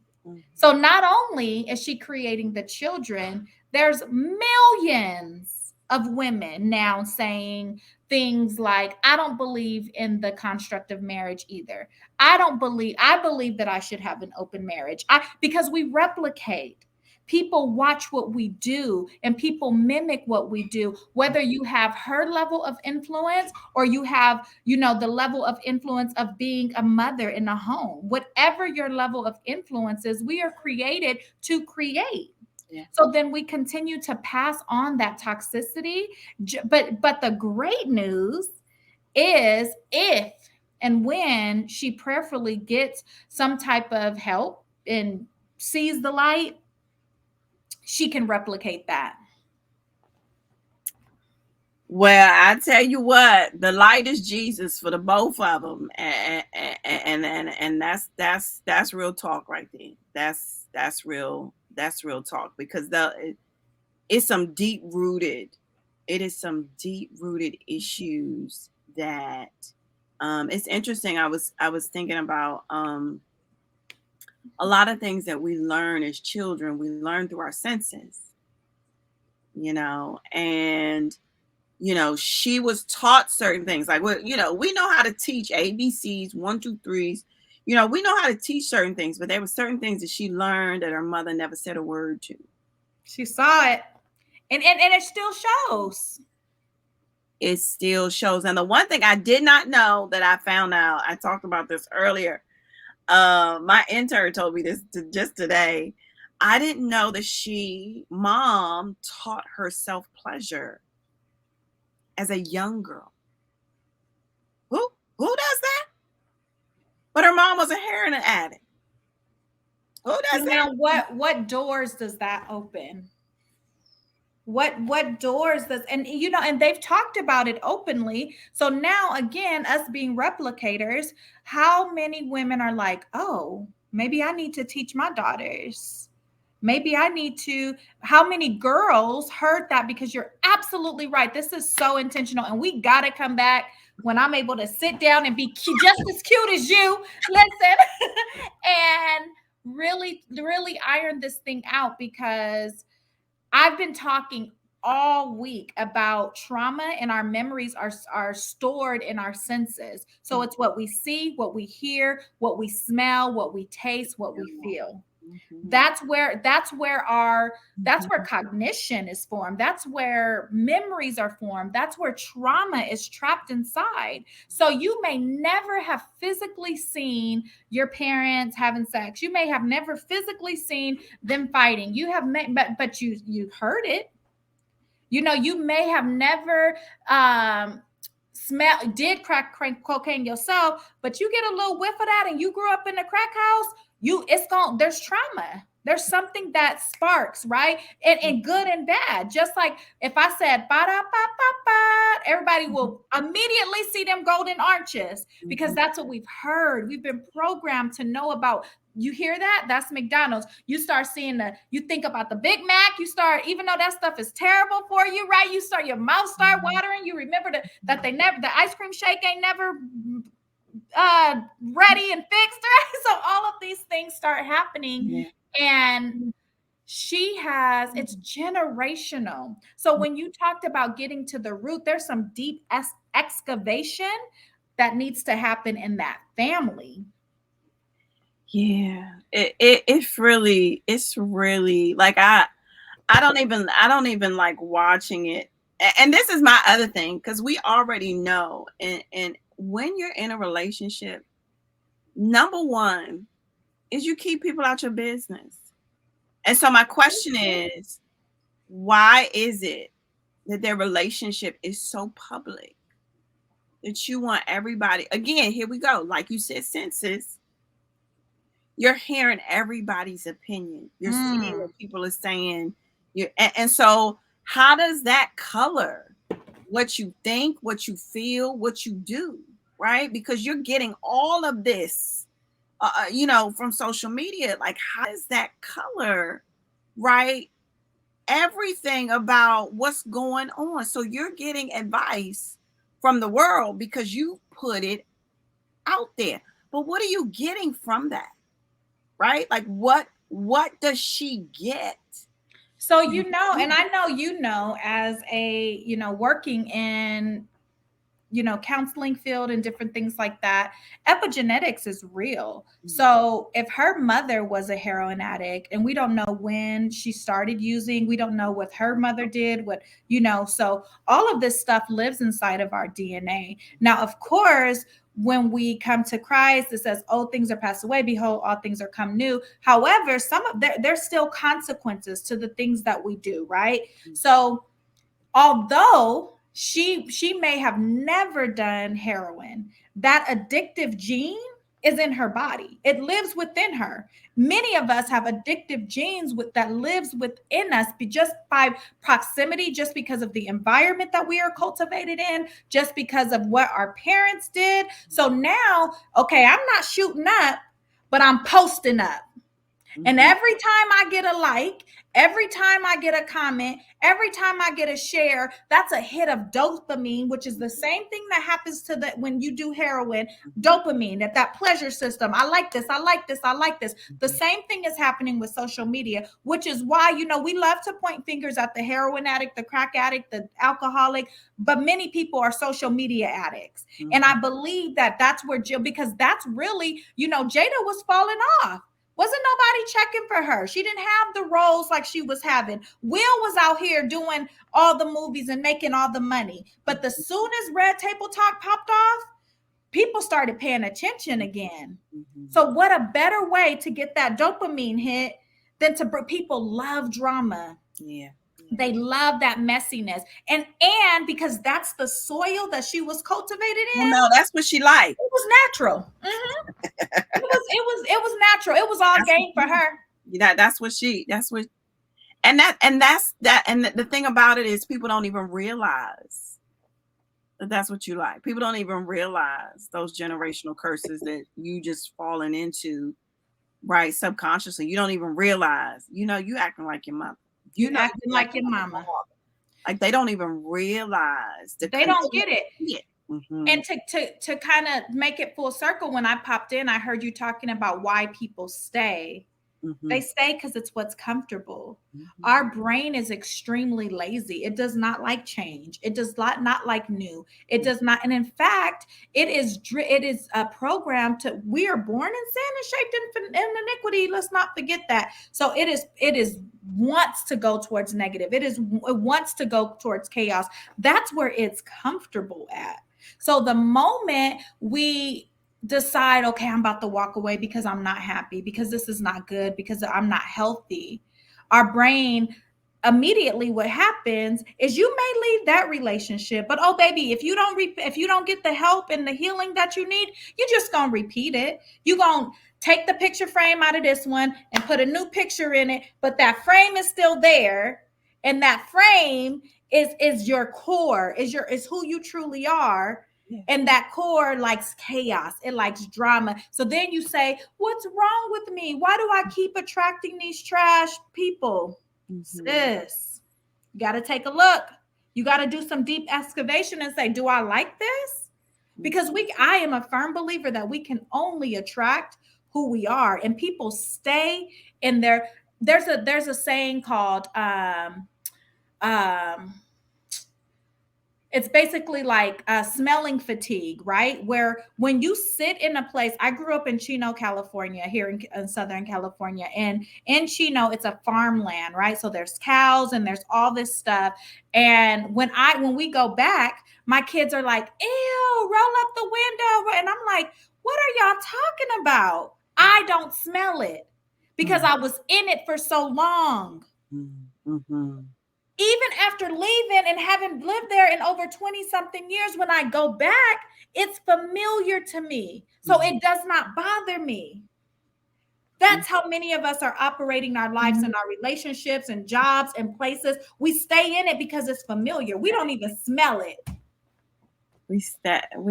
So not only is she creating the children, there's millions of women now saying things like, I don't believe in the construct of marriage either. I believe that I should have an open marriage. Because we replicate. People watch what we do and people mimic what we do, whether you have her level of influence or you have, the level of influence of being a mother in a home. Whatever your level of influence is, we are created to create. Yeah. So then we continue to pass on that toxicity. But the great news is if and when she prayerfully gets some type of help and sees the light, she can replicate that. Well, I tell you what, the light is Jesus for the both of them, and that's real talk right there. That's real talk because it's some deep rooted, it is some deep rooted issues that It's interesting. I was thinking about a lot of things that we learn as children. We learn through our senses, and she was taught certain things. Like, well, we know how to teach ABCs, one, two, threes. We know how to teach certain things, but there were certain things that she learned that her mother never said a word to. She saw it, and it still shows. It still shows. And the one thing I did not know that I found out, I talked about this earlier. My intern told me this just today. I didn't know that mom taught her self-pleasure as a young girl. Who does that? But her mom was a heroin addict. Who does Now, that? what doors does that open? What doors does, and and they've talked about it openly. So now again, us being replicators, how many women are like, oh, maybe I need to teach my daughters. Maybe I need to. How many girls heard that? Because you're absolutely right. This is so intentional, and we got to come back when I'm able to sit down and be just as cute as you. Listen, and really iron this thing out, because I've been talking all week about trauma, and our memories are stored in our senses. So it's what we see, what we hear, what we smell, what we taste, what we feel. Mm-hmm. That's where cognition is formed. That's where memories are formed. That's where trauma is trapped inside. So you may never have physically seen your parents having sex. You may have never physically seen them fighting. You have but you heard it. You may have never did crack cocaine yourself, but you get a little whiff of that and you grew up in a crack house. There's trauma. There's something that sparks, right? And good and bad. Just like if I said ba da ba ba ba, everybody will immediately see them golden arches, because that's what we've heard. We've been programmed to know about. You hear that? That's McDonald's. You start seeing you think about the Big Mac. You start, even though that stuff is terrible for you, right? Your mouth start watering. You remember that the ice cream shake ain't never ready and fixed, right? So all of these things start happening, and it's generational. So when you talked about getting to the root, there's some deep excavation that needs to happen in that family. Yeah, it's really like I don't even like watching it. And this is my other thing, because we already know, and when you're in a relationship, number one is you keep people out your business. And so my question is, why is it that their relationship is so public that you want everybody, again, here we go, like you said, senses. You're hearing everybody's opinion. You're seeing what people are saying. And so how does that color what you think, what you feel, what you do, right? Because you're getting all of this, from social media. Like, how does that color, right, everything about what's going on? So you're getting advice from the world because you put it out there. But what are you getting from that? Right? Like, what does she get? So, and I know, as a, working in, counseling field and different things like that, epigenetics is real. So if her mother was a heroin addict, and we don't know when she started using, we don't know what her mother did, so all of this stuff lives inside of our DNA. Now, of course, when we come to Christ, it says, "Old things are passed away; behold, all things are come new." However, there's still consequences to the things that we do, right? So, although she may have never done heroin, that addictive gene is in her body. It lives within her. Many of us have addictive genes that lives within us just by proximity, just because of the environment that we are cultivated in, just because of what our parents did. So now, okay, I'm not shooting up, but I'm posting up. And every time I get a like, every time I get a comment, every time I get a share, that's a hit of dopamine, which is the same thing that happens to the when you do heroin. Dopamine, that pleasure system. I like this. I like this. I like this. The same thing is happening with social media, which is why, we love to point fingers at the heroin addict, the crack addict, the alcoholic, but many people are social media addicts. And I believe that that's where Jill, because that's really, Jada was falling off. Wasn't nobody checking for her. She didn't have the roles like she was having. Will was out here doing all the movies and making all the money. But the soon as Red Table Talk popped off, people started paying attention again. So what a better way to get that dopamine hit than to people love drama. Yeah. They love that messiness. And because that's the soil that she was cultivated in. Well, no, that's what she liked. It was natural. It was natural. It was all game for her. Yeah, that's what, and the thing about it is people don't even realize that that's what you like. People don't even realize those generational curses that you just fallen into, right? Subconsciously. You don't even realize, you acting like your mother. You acting like your mama. Like they don't even realize that they don't get it. Mm-hmm. And to kind of make it full circle, when I popped in, I heard you talking about why people stay. They stay because it's what's comfortable. Our brain is extremely lazy. It does not like change. It does not like new. It does not. And in fact, it is a program to, we are born in sin and shaped in iniquity. Let's not forget that. So it is wants to go towards negative. It wants to go towards chaos. That's where it's comfortable at. So the moment we decide, okay, I'm about to walk away because I'm not happy, because this is not good, because I'm not healthy, our brain immediately, what happens is you may leave that relationship, but oh baby, if you don't get the help and the healing that you need, you're just gonna repeat it. You're gonna take the picture frame out of this one and put a new picture in it, but that frame is still there, and that frame is your core, is who you truly are. Yeah. And that core likes chaos. It likes drama. So then you say, what's wrong with me? Why do I keep attracting these trash people? Sis, you got to take a look. You got to do some deep excavation and say, do I like this? Because I am a firm believer that we can only attract who we are, and people stay in their, there's a saying called, it's basically like smelling fatigue, right? Where when you sit in a place, I grew up in Chino, California, here in Southern California. And in Chino, it's a farmland, right? So there's cows and there's all this stuff. And when we go back, my kids are like, ew, roll up the window. And I'm like, what are y'all talking about? I don't smell it because I was in it for so long. Even after leaving and having lived there in over 20 something years, when I go back, it's familiar to me. So it does not bother me. That's how many of us are operating our lives and our relationships and jobs and places. We stay in it because it's familiar. We don't even smell it. We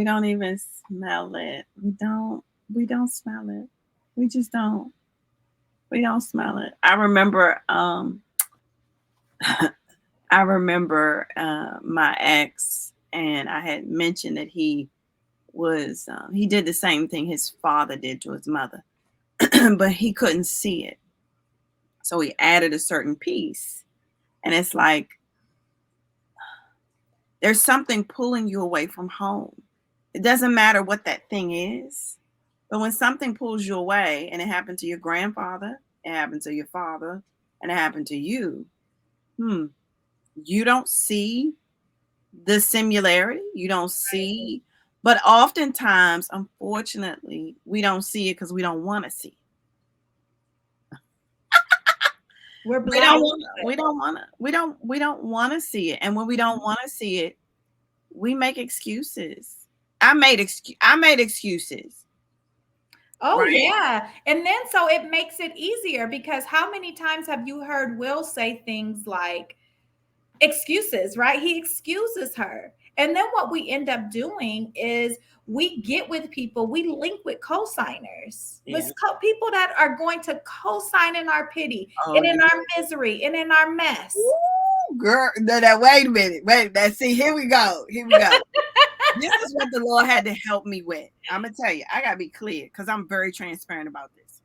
don't even smell it. We don't smell it. We just don't. We don't smell it. I remember my ex, and I had mentioned that he did the same thing his father did to his mother, but he couldn't see it. So he added a certain piece, and it's like, there's something pulling you away from home. It doesn't matter what that thing is, but when something pulls you away, and it happened to your grandfather, it happened to your father, and it happened to you, you don't see the similarity. You don't see, but oftentimes, unfortunately, we don't see it because we don't want to see it. We don't want to see it. And when we don't want to see it, we make excuses. I made excuses. Oh, right? Yeah. And then so it makes it easier, because how many times have you heard Will say things like excuses, right? He excuses her. And then what we end up doing is we get with people, we link with co-signers, with Yeah. people that are going to co-sign in our pity Oh, and in yeah. our misery and in our mess. Ooh, girl, no, wait a minute. Wait, see, here we go. Here we go. This is what the Lord had to help me with. I'm gonna tell you, I gotta be clear because I'm very transparent about this.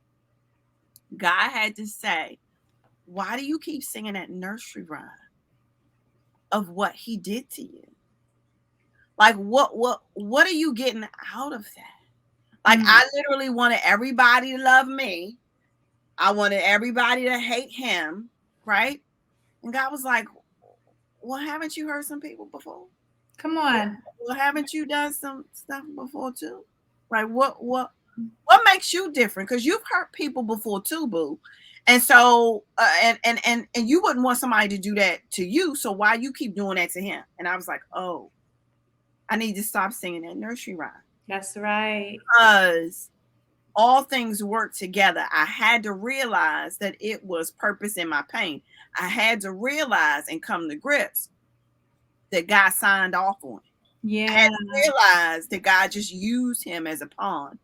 God had to say, why do you keep singing that nursery rhyme of what he did to you? Like what are you getting out of that? Like, Mm. I literally wanted everybody to love me. I wanted everybody to hate him, right? And God was like, well, haven't you heard some people before? Come on. Well, haven't you done some stuff before too? Right? What makes you different? Because you've hurt people before too, boo. And so, and you wouldn't want somebody to do that to you. So why you keep doing that to him? And I was like, oh, I need to stop singing that nursery rhyme. That's right. Because all things work together. I had to realize that it was purpose in my pain. I had to realize and come to grips that God signed off on it. I Yeah. had to realize that God just used him as a pawn.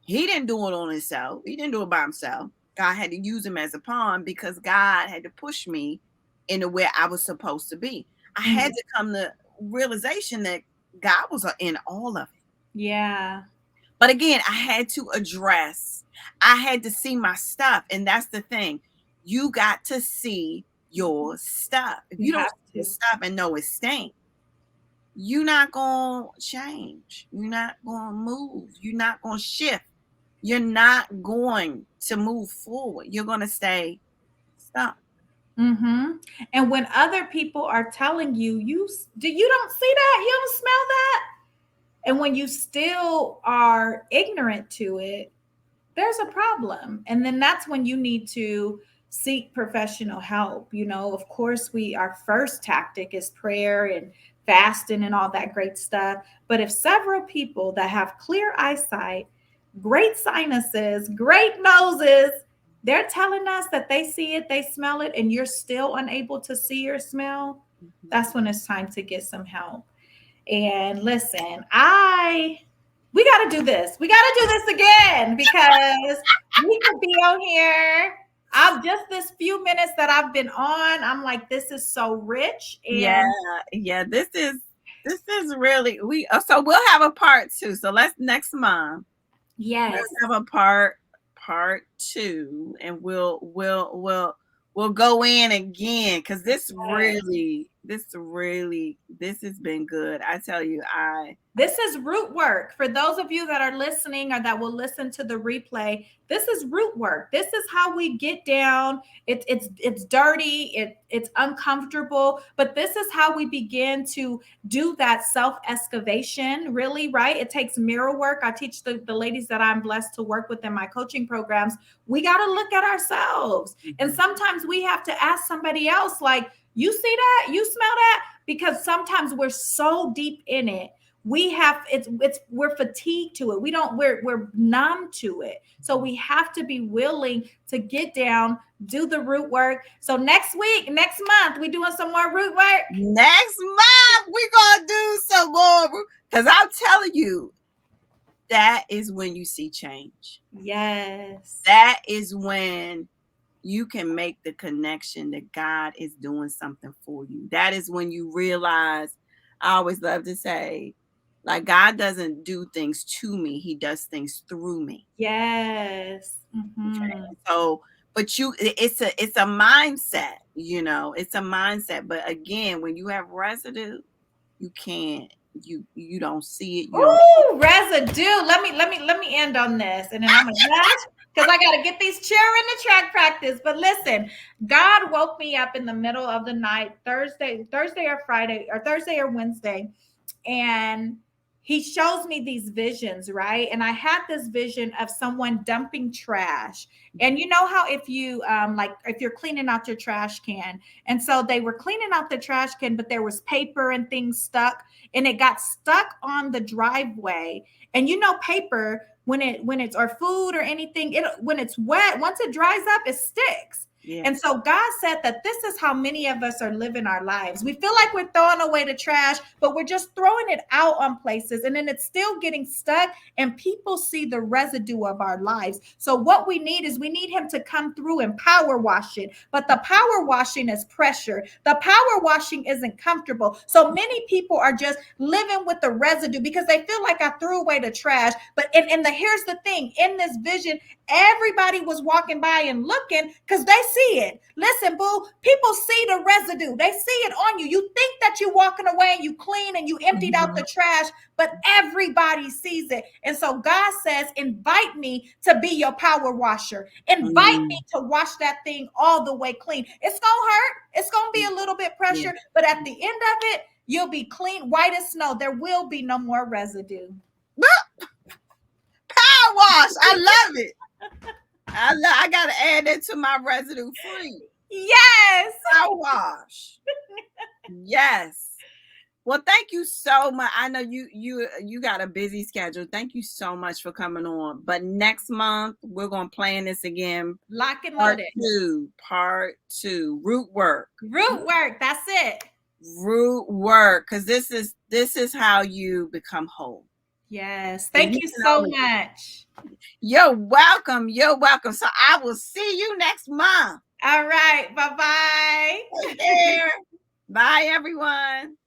He didn't do it on himself. He didn't do it by himself. God had to use him as a pawn because God had to push me into where I was supposed to be. I had to come to realization that God was in all of it. Yeah. But again, I had to address, I had to see my stuff. And that's the thing. You got to see your stuff. If you don't see your stuff and know it's staying, you're not going to change. You're not going to move. You're not going to shift. You're not going to move forward. You're going to stay stuck. Mm-hmm. And when other people are telling you, you don't see that, you don't smell that, and when you still are ignorant to it, there's a problem. And then that's when you need to seek professional help. Of course, our first tactic is prayer and fasting and all that great stuff. But if several people that have clear eyesight, great sinuses, great noses, they're telling us that they see it, they smell it, and you're still unable to see or smell, that's when it's time to get some help. And listen, we got to do this. We got to do this again because we could be on here. I've just this few minutes that I've been on, I'm like, this is so rich. And yeah, this is really, so we'll have a part 2. So let's next month. yes, Let's have a part 2, and we'll go in again because this has been good. I tell you, this is root work. For those of you that are listening or that will listen to the replay, this is root work. This is how we get down. It's dirty. It's uncomfortable, but this is how we begin to do that self-excavation, really, right? It takes mirror work. I teach the ladies that I'm blessed to work with in my coaching programs. We got to look at ourselves. And sometimes we have to ask somebody else, like, you see that? You smell that? Because sometimes we're so deep in it. We're fatigued to it. We're numb to it. So we have to be willing to get down, do the root work. So next month, we doing some more root work. Next month, we're going to do some more. Because I'm telling you, that is when you see change. Yes. That is when you can make the connection that God is doing something for you. That is when you realize, I always love to say, like, God doesn't do things to me. He does things through me. Yes. Mm-hmm. Okay. So, but it's a mindset, it's a mindset. But again, when you have residue, you don't see it. Ooh, residue. Let me end on this, and then I'm gonna hush because I gotta get these cheering the track practice. But listen, God woke me up in the middle of the night, Thursday or Friday, or Thursday or Wednesday, and he shows me these visions, right? And I had this vision of someone dumping trash. And you know how if you if you're cleaning out your trash can, and so they were cleaning out the trash can, but there was paper and things stuck, and it got stuck on the driveway. And paper, when it's or food or anything, when it's wet, once it dries up, it sticks. Yeah. And so God said that this is how many of us are living our lives. We feel like we're throwing away the trash, but we're just throwing it out on places, and then it's still getting stuck, and people see the residue of our lives. So what we need is we need him to come through and power wash it. But the power washing is pressure. The power washing isn't comfortable. So many people are just living with the residue because they feel like I threw away the trash. But here's the thing, in this vision, everybody was walking by and looking because they see it. Listen, boo, people see the residue. They see it on you. You think that you're walking away and you clean and you emptied out the trash, but everybody sees it. And so God says, invite me to be your power washer. Invite me to wash that thing all the way clean. It's going to hurt. It's going to be a little bit pressure, but at the end of it, you'll be clean, white as snow. There will be no more residue. Power wash. I love it. I gotta add it to my residue free. Yes. Power wash. Yes. Well, thank you so much. I know you got a busy schedule. Thank you so much for coming on. But next month we're gonna plan this again. Lock and loaded. Part two. Root work. Root work. That's it. Root work, because this is how you become whole. Yes. Thank you so much. You're welcome. You're welcome. So I will see you next month. All right. Bye-bye. Take care. Bye, everyone.